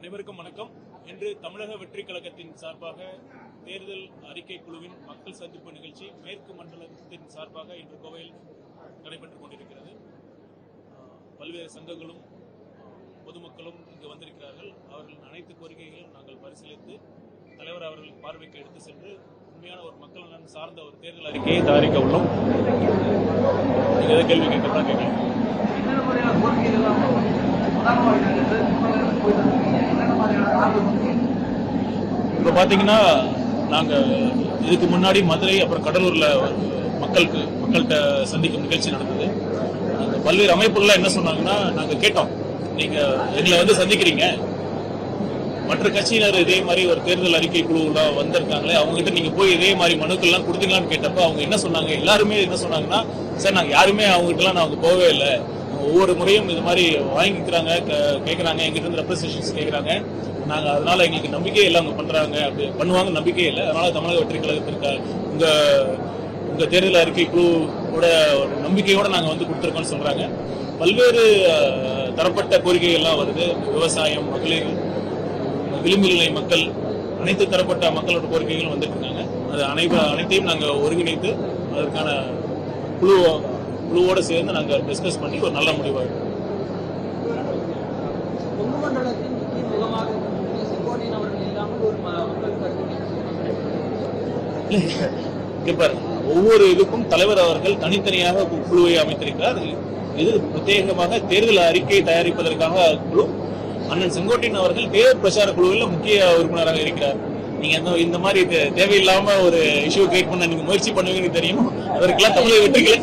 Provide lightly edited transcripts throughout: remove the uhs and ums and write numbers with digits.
அனைவருக்கும் வணக்கம். இன்று தமிழக வெற்றி கழகத்தின் சார்பாக தேர்தல் அறிக்கை குழுவின் மக்கள் சந்திப்பு நிகழ்ச்சி மேற்கு மண்டலத்தின் சார்பாக இன்று கோவையில் நடைபெற்றுக் கொண்டிருக்கிறது. பல்வேறு சங்கங்களும் பொதுமக்களும் இங்கு வந்திருக்கிறார்கள். அவர்களின் அனைத்து கோரிக்கைகளும் நாங்கள் பரிசீலித்து தலைவர் அவர்களின் பார்வைக்கு எடுத்து சென்று உண்மையான ஒரு மக்கள் நலன் சார்ந்த ஒரு தேர்தல் அறிக்கையை தயாரிக்க உள்ளோம். நீங்க எதை கேள்வி கேட்கலாம் கேட்கலாம். இப்ப பாத்தீங்கன்னா நாங்க இதுக்கு முன்னாடி மதுரை அப்புறம் கடலூர்ல மக்கள்கிட்ட சந்திக்கும் நிகழ்ச்சி நடந்தது. பல்வேறு அமைப்புகள்லாம் என்ன சொன்னாங்கன்னா, நாங்க கேட்டோம், நீங்க எங்களை வந்து சந்திக்கிறீங்க, மற்ற கட்சியினர் இதே மாதிரி ஒரு தேர்தல் அறிக்கை குழுல வந்திருக்காங்களே, அவங்ககிட்ட நீங்க போய் இதே மாதிரி மனுக்கள்லாம் கொடுத்தீங்களான்னு கேட்டப்ப அவங்க என்ன சொன்னாங்க, எல்லாருமே என்ன சொன்னாங்கன்னா, சார் நாங்க யாருமே அவங்ககிட்டலாம் நாங்க போகவே இல்லை, ஒவ்வொரு முறையும் இது மாதிரி வாங்கிக்கிறாங்க, கேட்கறாங்க, எங்கிட்ட இருந்து ரெப்ரசன்டேஷன்ஸ் கேட்கறாங்க, நாங்க அதனால எங்களுக்கு நம்பிக்கையே இல்லை, அவங்க பண்றாங்க, அப்படி பண்ணுவாங்க நம்பிக்கையே இல்லை, அதனால தமிழக வெற்றி கழகத்திற்கு உங்க தேர்தல் அறிக்கை குழுவோட நம்பிக்கையோட நாங்க வந்து கொடுத்துருக்கோம்னு சொல்றாங்க. பல்வேறு தரப்பட்ட கோரிக்கைகள்லாம் வருது. விவசாயம், மகளிர், விளிம்பு நிலை மக்கள், அனைத்து தரப்பட்ட மக்களோட கோரிக்கைகளும் வந்துட்டு இருக்காங்க. அது அனைத்தையும் நாங்க ஒருங்கிணைத்து அதற்கான குழுவோட சேர்ந்து நாங்க டிஸ்கஸ் பண்ணி ஒரு நல்ல முடிவாக ஒவ்வொரு இதுக்கும் தலைவர் அவர்கள் தனித்தனியாக குழுவை அமைத்திருக்கிறார். இது பிரத்யேகமாக தேர்தல் அறிக்கை தயாரிப்பதற்காக குழு. அண்ணன் செங்கோட்டையன் அவர்கள் தேர்தல் பிரச்சார குழுவில் முக்கிய உறுப்பினராக இருக்கிறார். நீங்க இந்த மாதிரி தேவையில்லாம ஒரு இஷ்யூ கிரியேட் பண்ண நீங்க முயற்சி பண்ணுவீங்கன்னு தெரியும். அதற்கெல்லாம் தமிழக வெற்றிகளை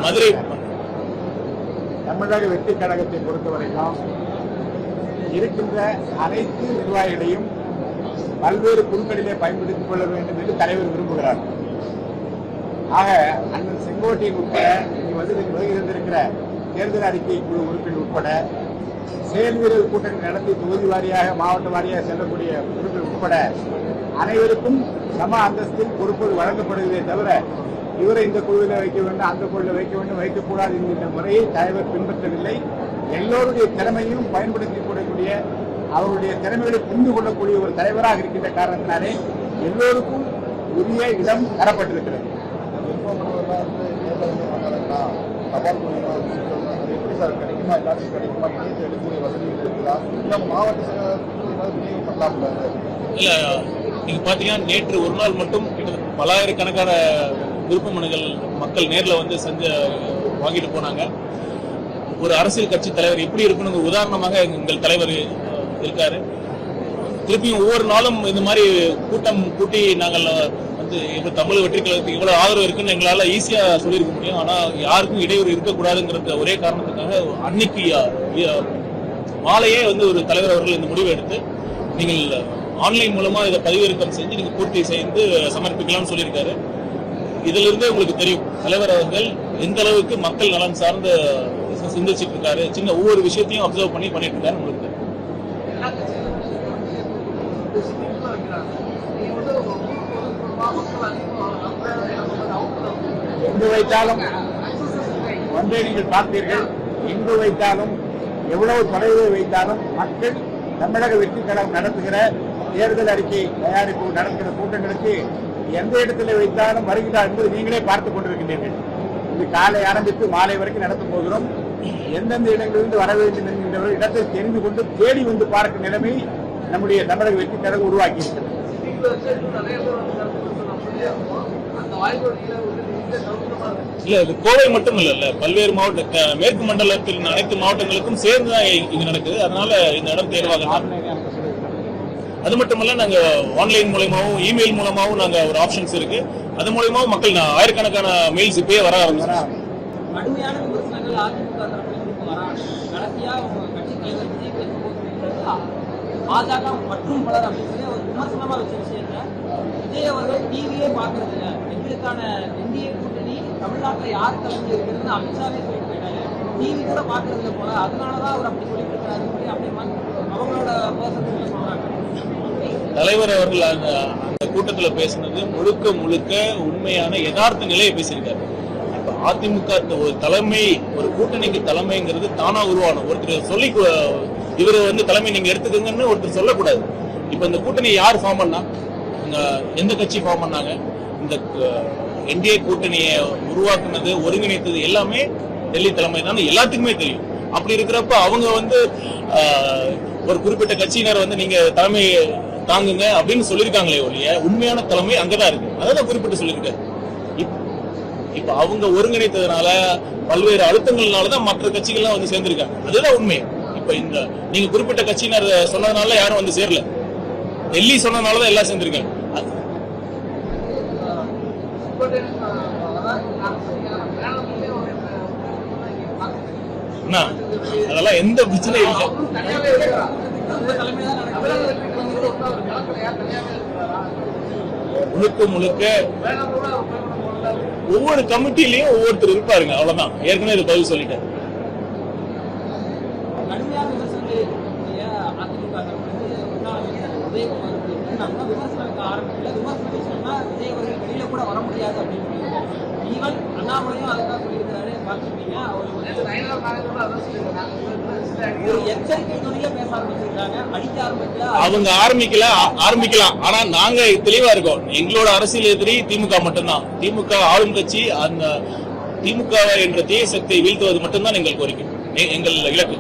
மதுரை தமிழக வெற்றி கழகத்தை பொறுத்தவரைக்கும் இருக்கின்ற அனைத்து நிர்வாகிகளையும் பல்வேறு குழுக்களிலே பயன்படுத்திக் கொள்ள வேண்டும் என்று தலைவர் விரும்புகிறார். ஆக அண்ணன் செங்கோட்டையன் உட்பட இங்கு வருகின்ற தேர்தல் அறிக்கை குழு உறுப்பினர் உட்பட செயல் வீரர் கூட்டணி நடத்தி தொகுதி வாரியாக மாவட்ட வாரியாக செல்லக்கூடிய உறுப்பினர் உட்பட அனைவருக்கும் சம அந்தஸ்தில் பொறுப்பு வழங்கப்படுவதே தவிர இவரை இந்த குழுவில் வைக்க வேண்டும், அந்த குழுவில் வைக்க வேண்டும், வைக்கக்கூடாது என்கின்ற முறையை தலைவர் பின்பற்றவில்லை. எல்லோருடைய திறமையும் பயன்படுத்திக் கொள்ளக்கூடிய, அவருடைய திறமைகளை புரிந்து கொள்ளக்கூடிய ஒரு தலைவராக இருக்கின்ற காரணத்தினாலே எல்லோருக்கும் உரிய இடம் தரப்பட்டிருக்கிறது. கிடைக்குமா, எல்லாத்துக்கும் கிடைக்குமா, இணையத்தை எடுக்கக்கூடிய வசதிகள் இருக்குதா, இல்லை மாவட்ட இல்ல நீங்க பாத்தீங்கன்னா நேற்று ஒரு நாள் மட்டும் பல்லாயிரக்கணக்கான விருப்ப மனுகள் மக்கள் நேரில் வந்து வாங்கிட்டு போனாங்க. ஒரு அரசியல் கட்சி தலைவர் எப்படி இருக்கணும் உதாரணமாக எங்கள் தலைவர் இருக்காரு. திருப்பியும் ஒவ்வொரு நாளும் இந்த மாதிரி கூட்டம் கூட்டி நாங்கள் வந்து இப்ப தமிழ் வெற்றி கழகத்துக்கு இவ்வளவு ஆதரவு இருக்குன்னு எங்களால ஈஸியா சொல்லியிருக்க முடியும். ஆனா யாருக்கும் இடையூறு இருக்கக்கூடாதுங்கிற ஒரே காரணத்துக்காக அன்னைக்கு மாலையே வந்து ஒரு தலைவர் அவர்கள் இந்த முடிவை எடுத்து நீங்கள் ஆன்லைன் மூலமா இதை பதிவிறக்கம் செஞ்சு நீங்க பூர்த்தி செய்து சமர்ப்பிக்கலாம்னு சொல்லியிருக்காரு. இதுல இருந்தே உங்களுக்கு தெரியும் தலைவர் அவர்கள் எந்த அளவுக்கு மக்கள் நலன் சார்ந்த சிந்திச்சுட்டு இருக்காரு. சின்ன ஒவ்வொரு விஷயத்தையும் அப்சர்வ் பண்ணிட்டு இருக்காரு. உங்களுக்கு எங்கு வைத்தாலும் ஒன்றை நீங்கள் பார்த்தீர்கள், எங்கு வைத்தாலும் எவ்வளவு தொலைவை வைத்தாலும் மக்கள் தமிழக வெற்றி கழகம் நடத்துகிற தேர்தல் அறிக்கை தயாரிப்பு நடத்துகிற கூட்டங்களுக்கு எந்த இடத்துல வைத்தாலும் வருகிறார் என்பது நீங்களே பார்த்துக் கொண்டிருக்கின்றீர்கள். இது காலை ஆரம்பித்து மாலை வரைக்கும் நடத்தப் போகிறோம். எந்தெந்த இடங்களிலிருந்து வர வேண்டும் என்கின்ற இடத்தை தெரிந்து கொண்டு தேடி வந்து பார்க்கும் நிலைமை நம்முடைய தமிழக வெற்றி கழகம் உருவாக்கி இருக்கிறது. இல்ல இது கோவை மட்டும் இல்ல, பல்வேறு மாவட்ட மேற்கு மண்டலத்தில் அனைத்து மாவட்டங்களுக்கும் சேர்ந்துதான் இங்க நடக்குது. அதனால இந்த இடம் தேர்வாக அது மட்டுமல்ல, நாங்க ஆன்லைன் மூலமாவும் இமெயில் மூலமாவும் நாங்க ஒரு ஆப்ஷன்ஸ் இருக்கு. அது மூலமாவும் மக்கள் ஆயிரக்கணக்கான மெயில்ஸ் இப்பயே வர ஆரம்பிச்சாங்க. பாஜக மற்றும் பலர் அப்படிங்கிற ஒரு விமர்சனமா வச்ச விஷயத்த விஜய் அவர்கள் டிவியே பாக்குறது இல்லை. எங்களுக்கான என்டிஏ கூட்டணி தமிழ்நாட்டில் யார் தலைமை இருக்குதுன்னு அமித்ஷாவே சொல்லிட்டு போயிட்டாரு. டிவி கூட பாக்குறதுல போல, அதனாலதான் அவர் அப்படி சொல்லிட்டு இருக்காரு. அப்படி அவங்களோட பர்சன்டேஜ் சொல்றாங்க. தலைவர் அவர்கள் அந்த கூட்டத்துல பேசினது முழுக்க முழுக்க உண்மையான யதார்த்த நிலையை பேசியிருக்காரு. இப்ப அதிமுக ஒரு தலைமை, ஒரு கூட்டணிக்கு தலைமைங்கிறது தானா உருவானும். ஒருத்தர் சொல்லி இவர் தலைமை நீங்க எடுத்துக்கங்கன்னு ஒருத்தர் சொல்லக்கூடாது. இப்ப இந்த கூட்டணி யார் ஃபார்ம் பண்ணா, எந்த கட்சி ஃபார்ம் பண்ணாங்க? இந்த என்டிஏ கூட்டணியை உருவாக்குனது, ஒருங்கிணைத்தது எல்லாமே டெல்லி தலைமை தான், எல்லாத்துக்குமே தெரியும். அப்படி இருக்கிறப்ப அவங்க ஒரு குறிப்பிட்ட கட்சியினர் நீங்க தலைமை தாங்குங்க அப்படின்னு சொல்லியிருக்காங்களே ஒழிய உண்மையான தலைமை அங்கதான் இருக்கு. அதான் குறிப்பிட்டு சொல்லியிருக்காரு. இப்ப அவங்க ஒருங்கிணைத்ததுனால பல்வேறு அழுத்தங்கள்னாலதான் மற்ற கட்சிகள்லாம் சேர்ந்திருக்காங்க. அதுதான் உண்மை. இப்ப நீங்க குறிப்பிட்ட கட்சியினர் சொன்னதுனால யாரும் சேரல, டெல்லி சொன்னதுனாலதான் எல்லாம் சேர்ந்திருக்காங்க. அதெல்லாம் எந்த பிரச்சனையும் இல்லை. முழுக்க முழுக்க ஒவ்வொரு கமிட்டிலையும் ஒவ்வொருத்தர் இருப்பாருங்க, அவ்வளவுதான். ஏற்கனவே இது பதில் சொல்லிட்டேன். அவங்க ஆரம்பிக்கலாம். ஆனா நாங்க தெளிவா இருக்கோம். எங்களோட அரசியல் எதிரி திமுக மட்டும்தான். திமுக ஆளும் கட்சி. அந்த திமுக என்ற தீய சக்தியை வீழ்த்துவது மட்டும்தான் எங்கள் கோரிக்கை, எங்கள் இலக்கு.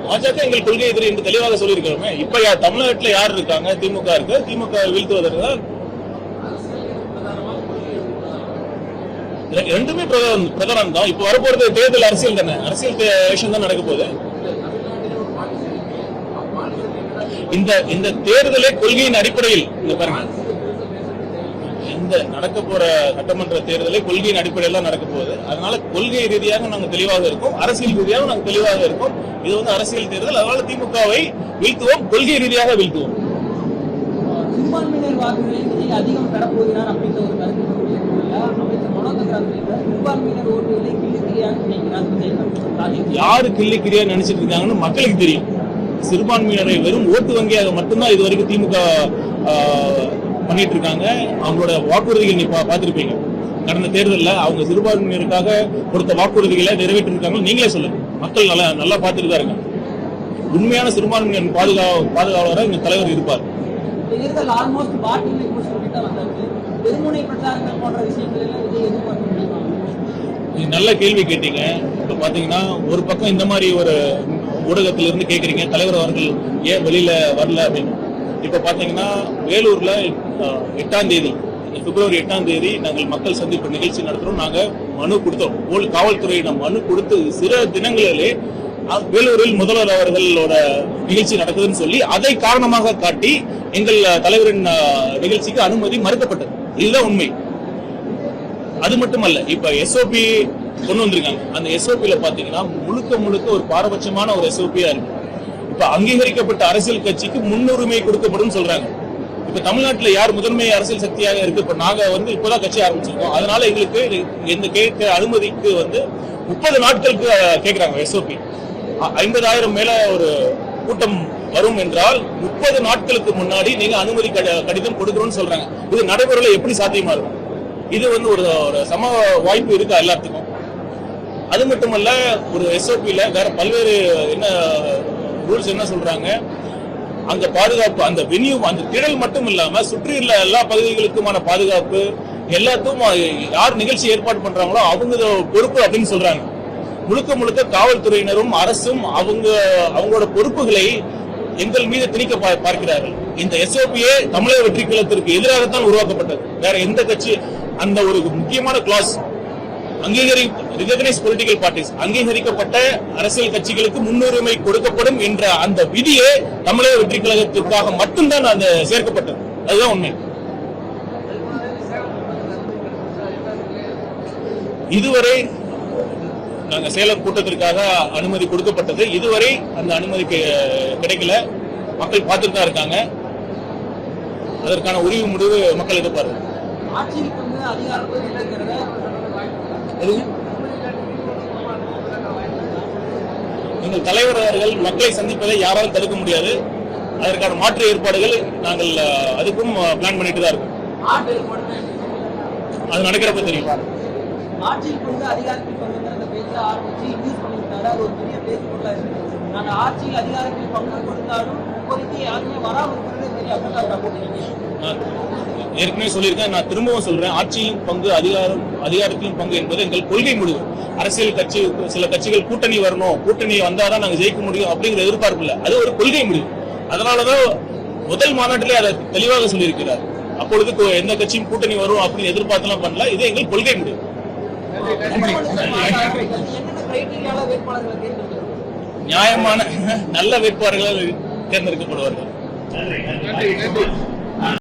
பாஜக எங்கள் கொள்கை எதிரி என்று தெளிவாக சொல்லியிருக்கிறோமே. இப்ப தமிழ்நாட்டில் யார் இருக்காங்க? திமுக இருக்கு. திமுக வீழ்த்துவதற்கு தான் ரெண்டுமே பிரதானம் தான். இப்ப வரப்போறது தேர்தல் அரசியல் தானே, அரசியல் எலெக்ஷன் தான் நடக்க போகுது. இந்த தேர்தலை கொள்கையின் அடிப்படையில் பாருங்க, இந்த நடக்க போற சட்டமன்ற தேர்தலை கொள்கையின் அடிப்படையில் தான் நடக்க போகுது. அதனால கொள்கை ரீதியாக நாங்கள் தெளிவாக இருக்கோம், அரசியல் ரீதியாக நாங்கள் தெளிவாக இருக்கோம். இது அரசியல் தேர்தல். அதனால திமுகவை வீழ்த்துவோம், கொள்கை ரீதியாக வீழ்த்துவோம். சிறுபான்மையினர் வாக்குகளை விஜய் அதிகம் பெறப்போகிறார் அப்படின்ற ஒரு கருத்து யாரு கிள்ளிக்கிறியா நினைச்சிட்டு இருக்காங்கன்னு மக்களுக்கு தெரியும். சிறுபான்மையினரை வெறும் ஓட்டு வங்கியாக மட்டும்தான் இது வரைக்கும் திமுக பண்ணிட்டு இருக்காங்க. அவங்களோட வாக்குறுதிகள் நீ பார்த்திருப்பீங்க. கடந்த தேர்தலில் அவங்க சிறுபான்மையினருக்காக கொடுத்த வாக்குறுதிகளை நிறைவேற்றிருக்காங்க. நீங்களே சொல்லுங்க, மக்கள் நல்லா பார்த்துட்டு தான் இருக்காங்க. உண்மையான சிறுபான்மையினர் பாதுகாவலராக இந்த தலைவர் இருப்பார். தேர்தல் ஆல்மோஸ்ட் பெருமுனை பிரச்சாரங்கள் போன்ற விஷயங்கள் நல்ல கேள்வி கேட்டீங்க. இப்ப பாத்தீங்கன்னா ஒரு பக்கம் இந்த மாதிரி ஒரு ஊடகத்திலிருந்து கேக்குறீங்க தலைவர் அவர்கள் ஏன் வெளியில வரல அப்படின்னு. இப்ப பாத்தீங்கன்னா வேலூர்ல 8ஆம் தேதி, பிப்ரவரி 8ஆம் தேதி நாங்கள் மக்கள் சந்திப்பு நிகழ்ச்சி நடத்துறோம். நாங்க மனு கொடுத்தோம். காவல்துறையிடம் மனு கொடுத்து சில தினங்களிலே வேலூரில் முதல்வர் அவர்களோட நிகழ்ச்சி நடக்குதுன்னு சொல்லி அதை காரணமாக காட்டி எங்கள் தலைவரின் நிகழ்ச்சிக்கு அனுமதி மறுக்கப்பட்டது. இதுதான் உண்மை. அது மட்டுமல்ல, இப்ப எஸ்ஓபி கொண்டு வந்திருக்காங்க. அந்த எஸ்ஓபியில பாத்தீங்கன்னா முழுக்க முழுக்க ஒரு பாரபட்சமான ஒரு எஸ்ஓபியா இருக்கு. இப்ப அங்கீகரிக்கப்பட்ட அரசியல் கட்சிக்கு முன்னுரிமை கொடுக்கப்படும் சொல்றாங்க. இப்ப தமிழ்நாட்டுல யார் முதன்மை அரசியல் சக்தியாக இருக்கு? இப்ப நாங்க இப்பதான் கட்சி ஆரம்பிச்சிருக்கோம். அதனால எங்களுக்கு இந்த கேட்க அனுமதிக்கு 30 நாட்களுக்கு கேட்கிறாங்க எஸ்ஓபி. 50,000 மேல ஒரு கூட்டம் வரும் என்றால் 30 நாட்களுக்கு முன்னாடி நீங்க அனுமதி கடிதம் கொடுக்கணும்னு சொல்றாங்க. இது நடைமுறையில எப்படி சாத்தியமா இருக்கும்? இது ஒரு சம வாய்ப்பு இருக்கா எல்லாத்துக்கும்? அது மட்டுமல்ல, ஒரு எஸ்ஓபியில வேற பல்வேறு ரூல்ஸ் என்ன சொல்றாங்க, அந்த பாதுகாப்பு, அந்த வென்யூ, அந்த திடல் மட்டும் இல்லாம சுற்றியுள்ள எல்லா பகுதிகளுக்குமான பாதுகாப்பு எல்லாத்துக்கும் யார் நிகழ்ச்சி ஏற்பாடு பண்றாங்களோ அவங்க பொறுப்பு அப்படின்னு சொல்றாங்க. முழுக்க முழுக்க காவல்துறையினரும் அரசும் அவங்களோட பொறுப்புகளை எங்கள் மீது திணிக்க பார்க்கிறார்கள். இந்த எஸ்ஓபியே தமிழக வெற்றி கழகத்திற்கு எதிராகத்தான் உருவாக்கப்பட்டது. வேற எந்த கட்சி அந்த ஒரு முக்கியமான கிளாஸ் ரிகக்னைஸ் பொலிட்டிக்கல் பார்ட்டிஸ், அங்கீகரிக்கப்பட்ட அரசியல் கட்சிகளுக்கு முன்னுரிமை கொடுக்கப்படும் என்ற அந்த விதியே தமிழக வெற்றி கழகத்திற்காக மட்டும்தான் அந்த சேர்க்கப்பட்டது. அதுதான் உண்மை. இதுவரை நாங்க சேலம் கூட்டத்திற்காக அனுமதி கொடுக்கப்பட்டது. இதுவரை அந்த அனுமதி கிடைக்கல. மக்கள் பார்த்துட்டு தான் இருக்காங்க. அதற்கான உரிமை முடிவு மக்கள் எதிர்பார்க்க. எங்கள் தலைவர் அவர்கள் மக்களை சந்திப்பதை யாராலும் தடுக்க முடியாது. அதற்கான மாற்று ஏற்பாடுகள் நாங்கள் அதுக்கும் பிளான் பண்ணிட்டு தான் இருக்கோம். அது நடக்கிறப்ப தெரியும். ஆட்சியில் கொண்டு அதிகாரத்தில் பங்குங்கிற பேச்சை ஆரம்பிச்சு இன்டியூஸ் பண்ணிவிட்டாரு. அது ஒரு பெரிய பேச்சுக்குள்ள இருக்கு. நாங்க ஆட்சியில் அதிகாரத்தில் பங்கு கொடுத்தாலும் இப்போதைக்கு யாருமே வராமல் இருக்கிறதே பெரிய அபத்தா போட்டீங்க. நான் ஏற்கனவே சொல்லியிருக்கேன், நான் திரும்பவும் சொல்றேன், ஆட்சியின் பங்கு அதிகாரத்தின் பங்கு என்பது எங்கள் கொள்கை முடிவு. அரசியல் கட்சி சில கட்சிகள் கூட்டணி வரணும், கூட்டணி வந்தாதான் நாங்க ஜெயிக்க முடியும் அப்படிங்கிற எதிர்பார்ப்பு இல்லை. அது ஒரு கொள்கை முடிவு. அதனாலதான் முதல் மாநாட்டிலே அதை தெளிவாக சொல்லியிருக்கிறார். அப்பொழுது எந்த கட்சியும் கூட்டணி வரும் அப்படின்னு எதிர்பார்த்தெல்லாம் பண்ணல. இது எங்கள் கொள்கை முடிவு. நியாயமான நல்ல வேட்பாளர்கள் தேர்ந்தெடுக்கப்படுவார்கள்.